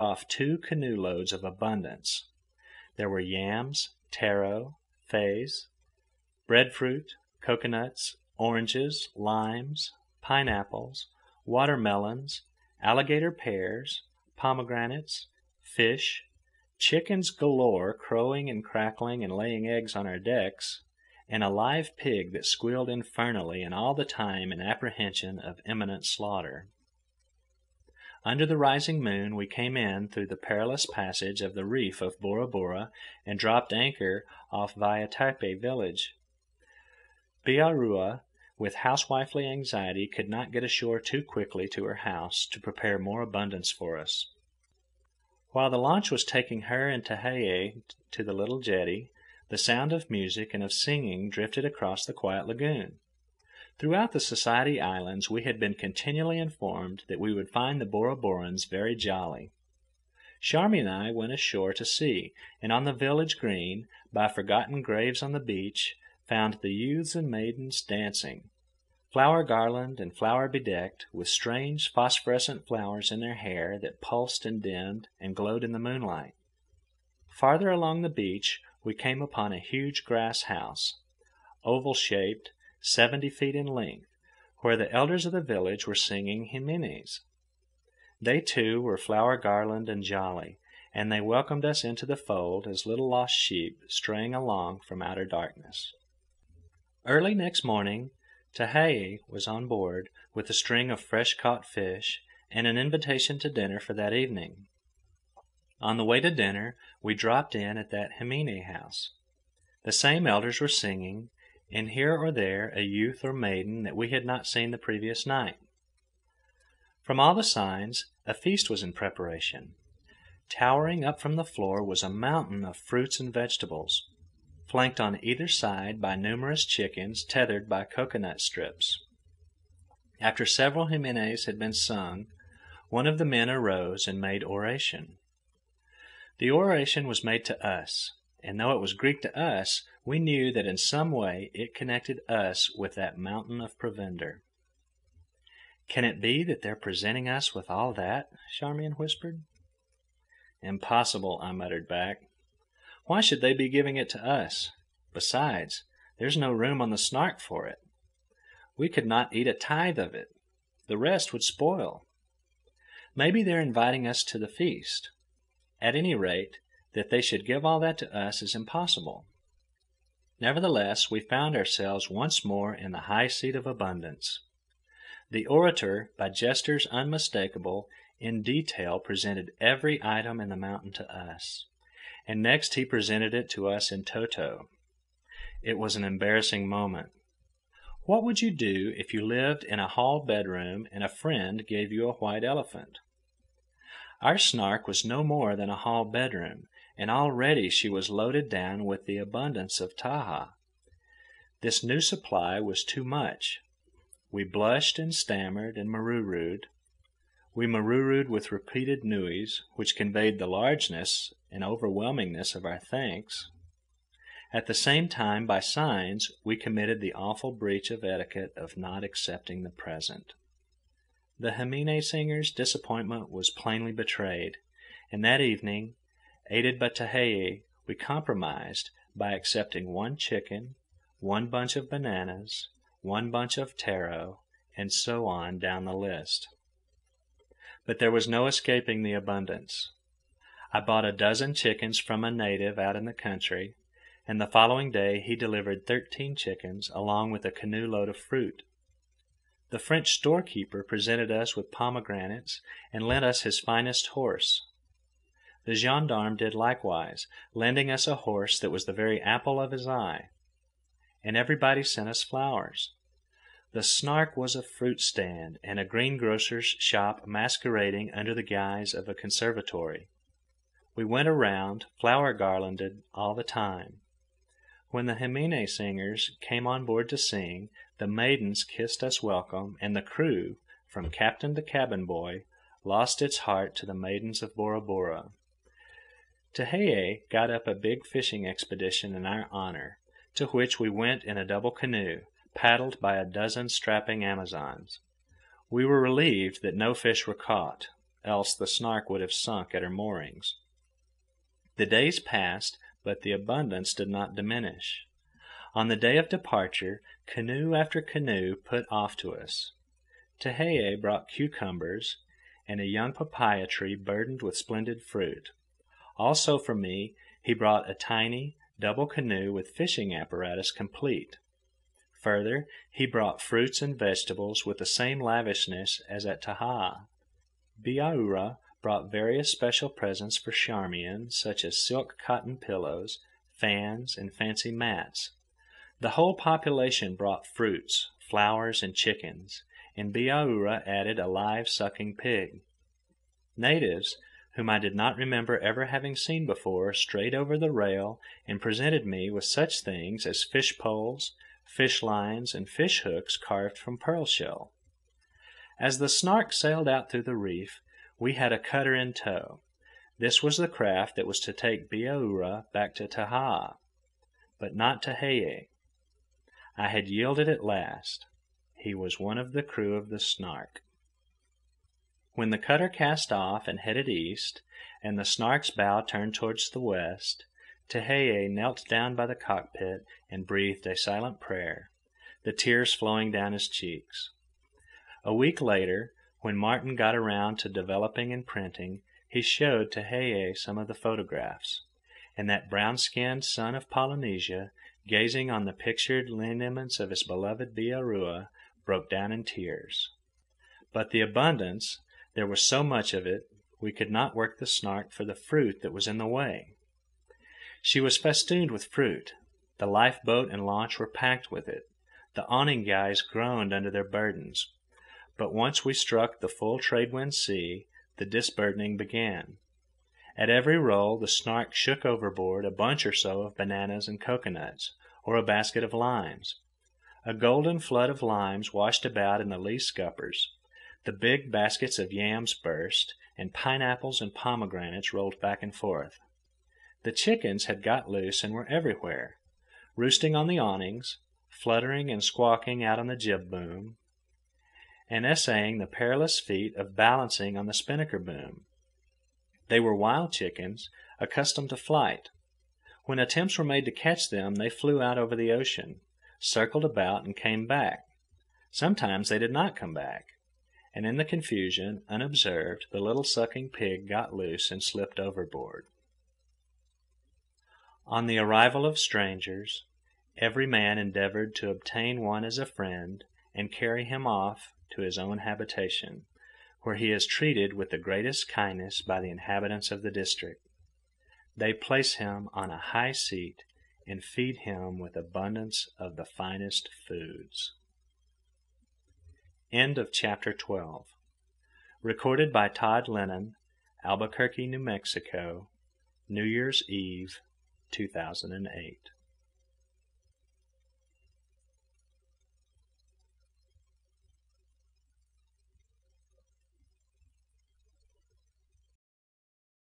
off 2 canoe loads of abundance. There were yams, taro, feies, breadfruit, coconuts, oranges, limes, pineapples, watermelons, alligator pears, pomegranates, fish, chickens galore crowing and crackling and laying eggs on our decks, and a live pig that squealed infernally and all the time in apprehension of imminent slaughter. Under the rising moon we came in through the perilous passage of the reef of Bora Bora and dropped anchor off Vaiatape village. Biarua, with housewifely anxiety, could not get ashore too quickly to her house to prepare more abundance for us. While the launch was taking her and Tehei to the little jetty, the sound of music and of singing drifted across the quiet lagoon. Throughout the Society Islands we had been continually informed that we would find the Bora Borans very jolly. Charmy and I went ashore to see, and on the village green, by forgotten graves on the beach, found the youths and maidens dancing, flower garland and flower bedecked, with strange phosphorescent flowers in their hair that pulsed and dimmed and glowed in the moonlight. Farther along the beach we came upon a huge grass house, oval-shaped, 70 feet in length, where the elders of the village were singing himines. They, too, were flower garland and jolly, and they welcomed us into the fold as little lost sheep straying along from outer darkness. Early next morning, Tehei was on board with a string of fresh-caught fish and an invitation to dinner for that evening. On the way to dinner, we dropped in at that himine house. The same elders were singing, and here or there a youth or maiden that we had not seen the previous night. From all the signs, a feast was in preparation. Towering up from the floor was a mountain of fruits and vegetables, flanked on either side by numerous chickens tethered by coconut strips. After several himines had been sung, one of the men arose and made oration. The oration was made to us, and though it was Greek to us, we knew that in some way it connected us with that mountain of provender. "Can it be that they're presenting us with all that?" Charmian whispered. "Impossible," I muttered back. "Why should they be giving it to us? Besides, there's no room on the Snark for it. We could not eat a tithe of it. The rest would spoil. Maybe they're inviting us to the feast. At any rate, that they should give all that to us is impossible." Nevertheless, we found ourselves once more in the high seat of abundance. The orator, by gestures unmistakable, in detail presented every item in the mountain to us, and next he presented it to us in toto. It was an embarrassing moment. What would you do if you lived in a hall bedroom and a friend gave you a white elephant? Our Snark was no more than a hall bedroom, and already she was loaded down with the abundance of taha. This new supply was too much. We blushed and stammered and maroo-rooed. We maroo-rooed with repeated nuis, which conveyed the largeness and overwhelmingness of our thanks. At the same time, by signs, we committed the awful breach of etiquette of not accepting the present. The himine singer's disappointment was plainly betrayed, and that evening, aided by Tehei, we compromised by accepting 1 chicken, 1 bunch of bananas, 1 bunch of taro, and so on down the list. But there was no escaping the abundance. I bought a dozen chickens from a native out in the country, and the following day he delivered 13 chickens along with a canoe load of fruit. The French storekeeper presented us with pomegranates and lent us his finest horse. The gendarme did likewise, lending us a horse that was the very apple of his eye. And everybody sent us flowers. The Snark was a fruit stand and a greengrocer's shop masquerading under the guise of a conservatory. We went around, flower garlanded, all the time. When the himine singers came on board to sing, the maidens kissed us welcome, and the crew, from captain to cabin boy, lost its heart to the maidens of Bora Bora. Tehei got up a big fishing expedition in our honor, to which we went in a double canoe, paddled by a dozen strapping Amazons. We were relieved that no fish were caught. else the Snark would have sunk at her moorings. The days passed, but the abundance did not diminish. On the day of departure, canoe after canoe put off to us. Tehei brought cucumbers and a young papaya tree burdened with splendid fruit. Also for me, he brought a tiny, double canoe with fishing apparatus complete. Further, he brought fruits and vegetables with the same lavishness as at Tahaa. Bihaura brought various special presents for Charmian, such as silk cotton pillows, fans, and fancy mats. The whole population brought fruits, flowers, and chickens, and Bihaura added a live sucking pig. Natives, whom I did not remember ever having seen before, strayed over the rail and presented me with such things as fish poles, fish lines, and fish hooks carved from pearl shell. As the Snark sailed out through the reef, we had a cutter in tow. This was the craft that was to take Bihaura back to Tahaa, but not Tehei. I had yielded at last. He was one of the crew of the Snark. When the cutter cast off and headed east, and the Snark's bow turned towards the west, Tehei knelt down by the cockpit and breathed a silent prayer, the tears flowing down his cheeks. A week later, when Martin got around to developing and printing, he showed Tehei some of the photographs, and that brown-skinned son of Polynesia, gazing on the pictured lineaments of his beloved Bihaura, broke down in tears. But the abundance, there was so much of it, we could not work the Snark for the fruit that was in the way. She was festooned with fruit. The lifeboat and launch were packed with it. The awning guys groaned under their burdens. But once we struck the full trade-wind sea, the disburdening began. At every roll, the Snark shook overboard a bunch or so of bananas and coconuts, or a basket of limes. A golden flood of limes washed about in the lee scuppers. The big baskets of yams burst, and pineapples and pomegranates rolled back and forth. The chickens had got loose and were everywhere, roosting on the awnings, fluttering and squawking out on the jib boom, and essaying the perilous feat of balancing on the spinnaker boom. They were wild chickens, accustomed to flight. When attempts were made to catch them, they flew out over the ocean, circled about, and came back. Sometimes they did not come back, and in the confusion, unobserved, the little sucking pig got loose and slipped overboard. On the arrival of strangers, every man endeavored to obtain one as a friend and carry him off to his own habitation, where he is treated with the greatest kindness by the inhabitants of the district. They place him on a high seat and feed him with abundance of the finest foods. End of chapter 12. Recorded by Todd Lennon, Albuquerque, New Mexico, New Year's Eve, 2008.